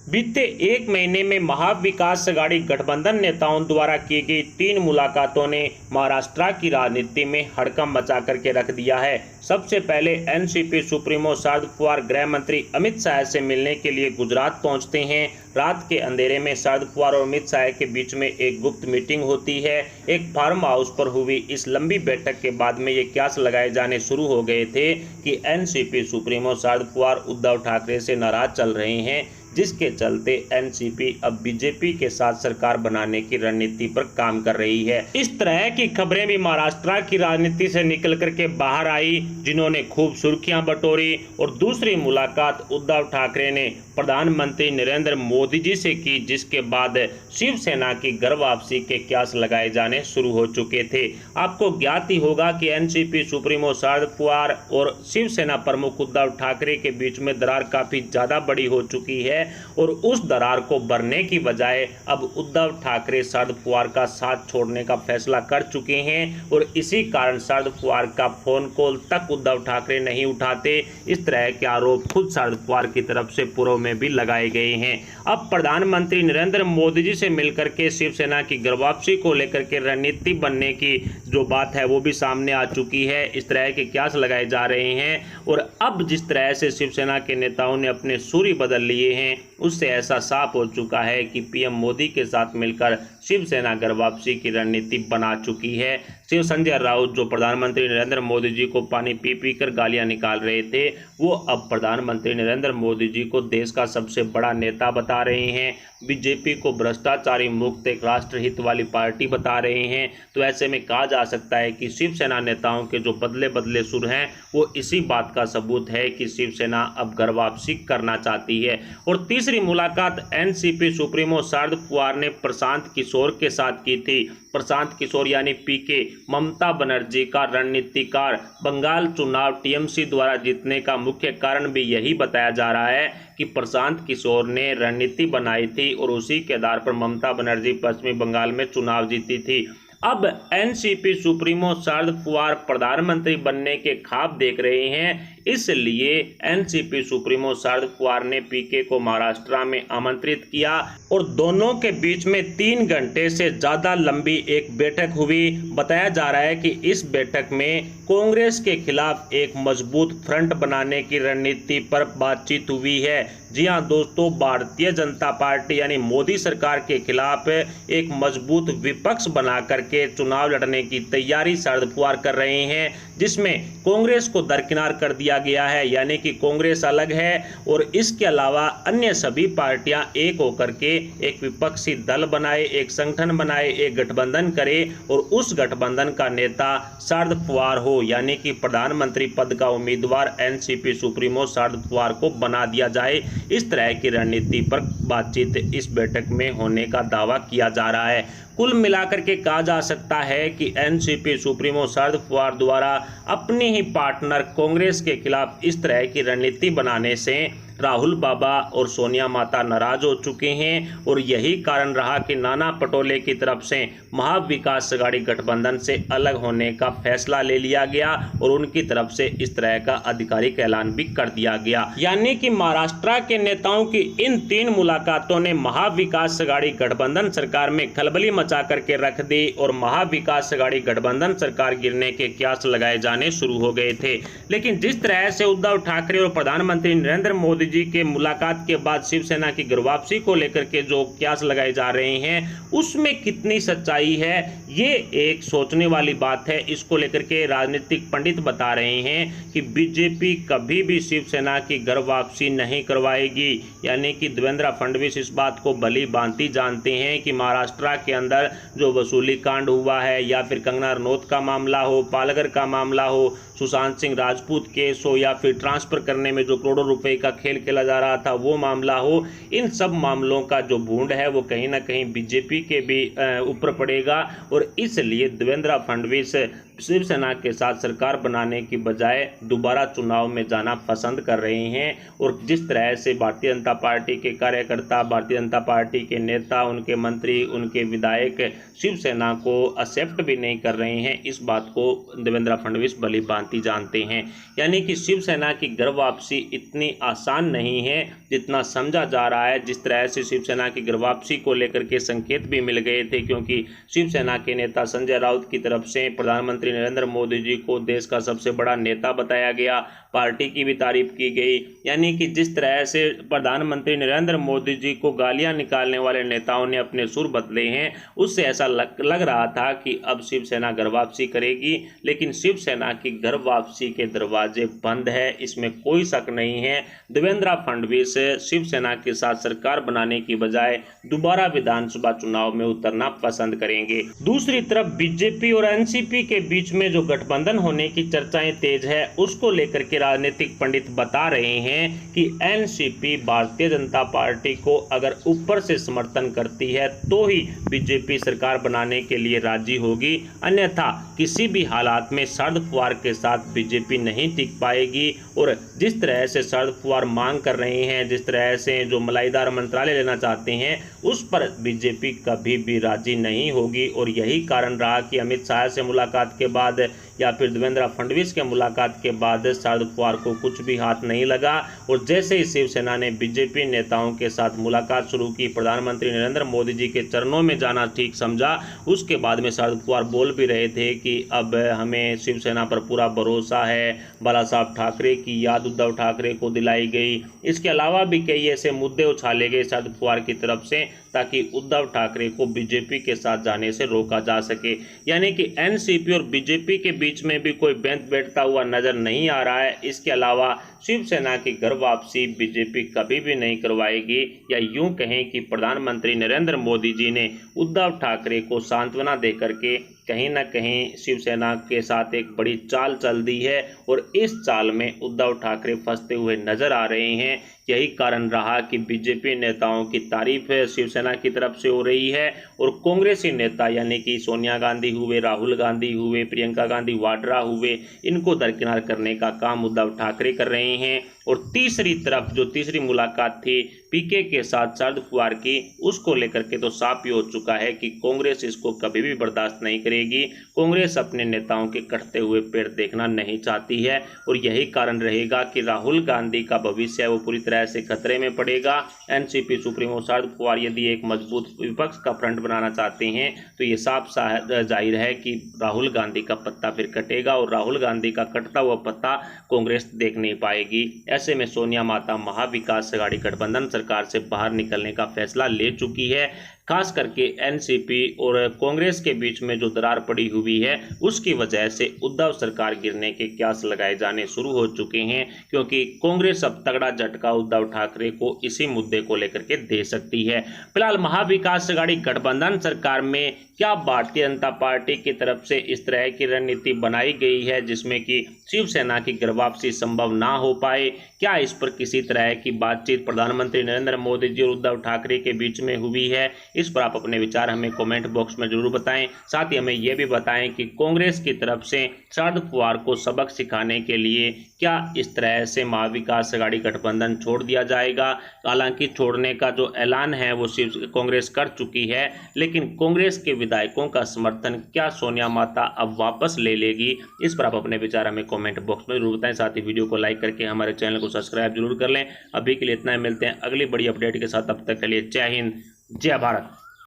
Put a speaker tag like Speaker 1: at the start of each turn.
Speaker 1: बीते एक महीने में महाविकास अघाड़ी गठबंधन नेताओं द्वारा की गई 3 मुलाकातों ने महाराष्ट्र की राजनीति में हड़कंप मचा करके रख दिया है। सबसे पहले एनसीपी सुप्रीमो शरद पवार गृह मंत्री अमित शाह से मिलने के लिए गुजरात पहुंचते हैं। रात के अंधेरे में शरद पवार और अमित शाह के बीच में एक गुप्त मीटिंग होती है। एक फार्म हाउस पर हुई इस लंबी बैठक के बाद में ये क्यास लगाए जाने शुरू हो गए थे कि एनसीपी सुप्रीमो शरद पवार उद्धव ठाकरे से नाराज चल रहे हैं, जिसके चलते एनसीपी अब बीजेपी के साथ सरकार बनाने की रणनीति पर काम कर रही है। इस तरह की खबरें भी महाराष्ट्र की राजनीति से निकल करके बाहर आई, जिन्होंने खूब सुर्खियां बटोरी। और दूसरी मुलाकात उद्धव ठाकरे ने प्रधानमंत्री नरेंद्र मोदी जी से की, जिसके बाद शिवसेना की घर वापसी के क्यास लगाए जाने शुरू हो चुके थे। आपको ज्ञात ही होगा कि एनसीपी सुप्रीमो शरद पवार और शिवसेना प्रमुख उद्धव ठाकरे के बीच में दरार काफी ज्यादा बड़ी हो चुकी है और उस दरार को भरने की बजाय अब उद्धव ठाकरे शरद पवार का साथ छोड़ने का फैसला कर चुके हैं और इसी कारण शरद पवार का फोन कॉल तक उद्धव ठाकरे नहीं उठाते। इस तरह के आरोप खुद शरद पवार की तरफ से पूर्व में भी लगाए गए हैं। अब प्रधानमंत्री नरेंद्र मोदी जी से मिलकर के शिवसेना की घर वापसी को लेकर के रणनीति बनने की जो बात है वो भी सामने आ चुकी है। इस तरह के क्यास लगाए जा रहे हैं और अब जिस तरह से शिवसेना के नेताओं ने अपने सूरी बदल लिए हैं, उससे ऐसा साफ हो चुका है कि पीएम मोदी के साथ मिलकर शिवसेना घर वापसी की रणनीति बना चुकी है। शिव संजय राउत, जो प्रधानमंत्री नरेंद्र मोदी जी को पानी पी पी कर गालियां निकाल रहे थे, वो अब प्रधानमंत्री नरेंद्र मोदी जी को देश का सबसे बड़ा नेता बता रहे हैं। बीजेपी को भ्रष्टाचारी मुक्त एक राष्ट्रहित वाली पार्टी बता रहे हैं। तो ऐसे में कहा जा सकता है कि शिवसेना नेताओं के जो बदले बदले सुर हैं वो इसी बात का सबूत है कि शिवसेना अब घर वापसी करना चाहती है। और तीसरी मुलाकात एनसीपी सुप्रीमो शरद पवार ने प्रशांत किशोर के साथ की थी। प्रशांत किशोर यानी पीके ममता बनर्जी का रणनीतिकार। बंगाल चुनाव टीएमसी द्वारा जीतने का मुख्य कारण भी यही बताया जा रहा है कि प्रशांत किशोर ने रणनीति बनाई थी और उसी के आधार पर ममता बनर्जी पश्चिमी बंगाल में चुनाव जीती थी। अब एनसीपी सुप्रीमो शरद पवार प्रधानमंत्री बनने के ख्वाब देख रहे हैं, इसलिए एनसीपी सुप्रीमो शरद पवार ने पीके को महाराष्ट्र में आमंत्रित किया और दोनों के बीच में 3 घंटे से ज्यादा लंबी एक बैठक हुई। बताया जा रहा है कि इस बैठक में कांग्रेस के खिलाफ एक मजबूत फ्रंट बनाने की रणनीति पर बातचीत हुई है। जी हां दोस्तों, भारतीय जनता पार्टी यानी मोदी सरकार के खिलाफ एक मजबूत विपक्ष बना करके चुनाव लड़ने की तैयारी शरद पवार कर रहे हैं, जिसमें कांग्रेस को दरकिनार कर दिया गया है, यानी कि कांग्रेस अलग है और इसके अलावा अन्य सभी पार्टियां एक होकर के एक विपक्षी दल बनाए, एक संगठन बनाए, एक गठबंधन करे और उस गठबंधन का नेता शरद पवार हो, यानी कि प्रधानमंत्री पद का उम्मीदवार एनसीपी सुप्रीमो शरद पवार को बना दिया जाए। इस तरह की रणनीति पर बातचीत इस बैठक में होने का दावा किया जा रहा है। कुल मिलाकर के कहा जा सकता है कि एनसीपी सुप्रीमो शरद पवार द्वारा अपनी ही पार्टनर कांग्रेस के खिलाफ इस तरह की रणनीति बनाने से राहुल बाबा और सोनिया माता नाराज हो चुके हैं और यही कारण रहा कि नाना पटोले की तरफ से महाविकास अघाड़ी गठबंधन से अलग होने का फैसला ले लिया गया और उनकी तरफ से इस तरह का आधिकारिक ऐलान भी कर दिया गया। यानी कि महाराष्ट्र के नेताओं की इन 3 मुलाकातों ने महाविकास अघाड़ी गठबंधन सरकार में खलबली मचा करके रख दी और महाविकास अघाड़ी गठबंधन सरकार गिरने के क्यास लगाए जाने शुरू हो गए थे। लेकिन जिस तरह से उद्धव ठाकरे और प्रधानमंत्री नरेंद्र मोदी जी के मुलाकात के बाद शिवसेना की घर वापसी को लेकर के जो क्यास लगाए जा रहे हैं, उसमें कितनी सच्चाई है, ये एक सोचने वाली बात है। इसको लेकर के राजनीतिक पंडित बता रहे हैं कि बीजेपी कभी भी शिवसेना की घर वापसी नहीं करवाएगी, यानी कि देवेंद्र फडणवीस इस बात को भली भांति जानते हैं कि महाराष्ट्र के अंदर जो वसूली कांड हुआ है या फिर कंगना रनौत का मामला हो, पालघर का मामला हो, सुशांत सिंह राजपूत केस हो या फिर ट्रांसफर करने में जो करोड़ों रुपए का खेल खेला जा रहा था वो मामला हो, इन सब मामलों का जो भूंड है वो कहीं ना कहीं बीजेपी के भी ऊपर पड़ेगा और इसलिए देवेंद्र फडणवीस शिवसेना के साथ सरकार बनाने की बजाय दोबारा चुनाव में जाना पसंद कर रहे हैं। और जिस तरह से भारतीय जनता पार्टी के कार्यकर्ता, भारतीय जनता पार्टी के नेता, उनके मंत्री, उनके विधायक शिवसेना को एक्सेप्ट भी नहीं कर रहे हैं, इस बात को देवेंद्र फडणवीस भली भांति जानते हैं। यानी कि शिवसेना की घर वापसी इतनी आसान नहीं है जितना समझा जा रहा है। जिस तरह से शिवसेना की घर वापसी को लेकर के संकेत भी मिल गए थे, क्योंकि शिवसेना के नेता संजय राउत की तरफ से प्रधानमंत्री नरेंद्र मोदी जी को देश का सबसे बड़ा नेता बताया गया, पार्टी की भी तारीफ की गई। यानी कि जिस तरह से प्रधानमंत्री नरेंद्र मोदी जी को गालियां निकालने वाले नेताओं ने अपने सुर बदले हैं, उससे ऐसा लग रहा था कि अब शिवसेना घर वापसी करेगी। लेकिन शिवसेना की घर वापसी के दरवाजे बंद है, इसमें कोई शक नहीं है। देवेंद्र फडणवीस शिवसेना के साथ सरकार बनाने की बजाय दोबारा विधानसभा चुनाव में उतरना पसंद करेंगे। दूसरी तरफ बीजेपी और एनसीपी के बीच में जो गठबंधन होने की चर्चाएं तेज है, उसको लेकर के राजनीतिक पंडित बता रहे हैं कि एनसीपी भारतीय जनता पार्टी को अगर ऊपर से समर्थन करती है तो ही बीजेपी सरकार बनाने के लिए राजी होगी, अन्यथा किसी भी हालात में शरद पवार के साथ बीजेपी नहीं टिक पाएगी। और जिस तरह से शरद पवार मांग कर रहे हैं, जिस तरह से जो मलाईदार मंत्रालय लेना चाहते हैं, उस पर बीजेपी कभी भी राजी नहीं होगी। और यही कारण रहा कि अमित शाह से मुलाकात के बाद या फिर देवेंद्र फडणवीस के मुलाकात के बाद शरद पवार को कुछ भी हाथ नहीं लगा। और जैसे ही शिवसेना ने बीजेपी नेताओं के साथ मुलाकात शुरू की, प्रधानमंत्री नरेंद्र मोदी जी के चरणों में जाना ठीक समझा, उसके बाद में शरद पवार बोल भी रहे थे कि अब हमें शिवसेना पर पूरा भरोसा है। बाला साहब ठाकरे की याद उद्धव ठाकरे को दिलाई गई। इसके अलावा भी कई ऐसे मुद्दे उछाले गए शरद पवार की तरफ से ताकि उद्धव ठाकरे को बीजेपी के साथ जाने से रोका जा सके। यानी कि एनसीपी और बीजेपी के बीच में भी कोई बैठता हुआ नजर नहीं आ रहा है। इसके अलावा शिवसेना की घर वापसी बीजेपी कभी भी नहीं करवाएगी, या यूं कहें कि प्रधानमंत्री नरेंद्र मोदी जी ने उद्धव ठाकरे को सांत्वना देकर के कहीं ना कहीं शिवसेना के साथ एक बड़ी चाल चल दी है। और इस चाल में उद्धव ठाकरे फंसते हुए नजर आ रहे हैं। यही कारण रहा कि बीजेपी नेताओं की तारीफ शिवसेना की तरफ से हो रही है और कांग्रेसी नेता यानी कि सोनिया गांधी हुए, राहुल गांधी हुए, प्रियंका गांधी वाड्रा हुए, इनको दरकिनार करने का काम उद्धव ठाकरे कर रहे हैं। और तीसरी तरफ जो तीसरी मुलाकात थी पीके के साथ शरद पवार की, उसको लेकर के तो साफ ही हो चुका है कि कांग्रेस इसको कभी भी बर्दाश्त नहीं करेगी। कांग्रेस अपने नेताओं के कटते हुए पेड़ देखना नहीं चाहती है और यही कारण रहेगा कि राहुल गांधी का भविष्य वो पूरी तरह से खतरे में पड़ेगा। एनसीपी सुप्रीमो शरद पवार यदि एक मजबूत विपक्ष का फ्रंट बनाना चाहते हैं तो ये साफ जाहिर है कि राहुल गांधी का पत्ता फिर कटेगा और राहुल गांधी का कटता हुआ पत्ता कांग्रेस देख नहीं पाएगी। ऐसे में सोनिया माता महाविकास अघाड़ी गठबंधन सरकार से बाहर निकलने का फैसला ले चुकी है। खास करके एनसीपी और कांग्रेस के बीच में जो दरार पड़ी हुई है उसकी वजह से उद्धव सरकार गिरने के क्यास लगाए जाने शुरू हो चुके हैं, क्योंकि कांग्रेस अब तगड़ा झटका उद्धव ठाकरे को इसी मुद्दे को लेकर के दे सकती है। फिलहाल महाविकास अघाड़ी गठबंधन सरकार में क्या भारतीय जनता पार्टी की तरफ से इस तरह की रणनीति बनाई गई है जिसमें कि शिवसेना की घर वापसी संभव ना हो पाए? क्या इस पर किसी तरह की बातचीत प्रधानमंत्री नरेंद्र मोदी जी और उद्धव ठाकरे के बीच में हुई है? इस पर आप अपने विचार हमें कमेंट बॉक्स में जरूर बताएं। साथ ही हमें यह भी बताएं कि कांग्रेस की तरफ से शरद पवार को सबक सिखाने के लिए क्या इस तरह से महाविकास अघाड़ी गठबंधन छोड़ दिया जाएगा? हालांकि छोड़ने का जो ऐलान है वो कांग्रेस कर चुकी है, लेकिन कांग्रेस के विधायकों का समर्थन क्या सोनिया माता अब वापस ले लेगी? इस पर आप अपने विचार हमें कमेंट बॉक्स में जरूर बताएं। साथ ही वीडियो को लाइक करके हमारे चैनल को सब्सक्राइब जरूर कर लें। अभी के लिए इतना ही, मिलते हैं अगली बड़ी अपडेट के साथ। तब तक के लिए जय हिंद, जय भारत।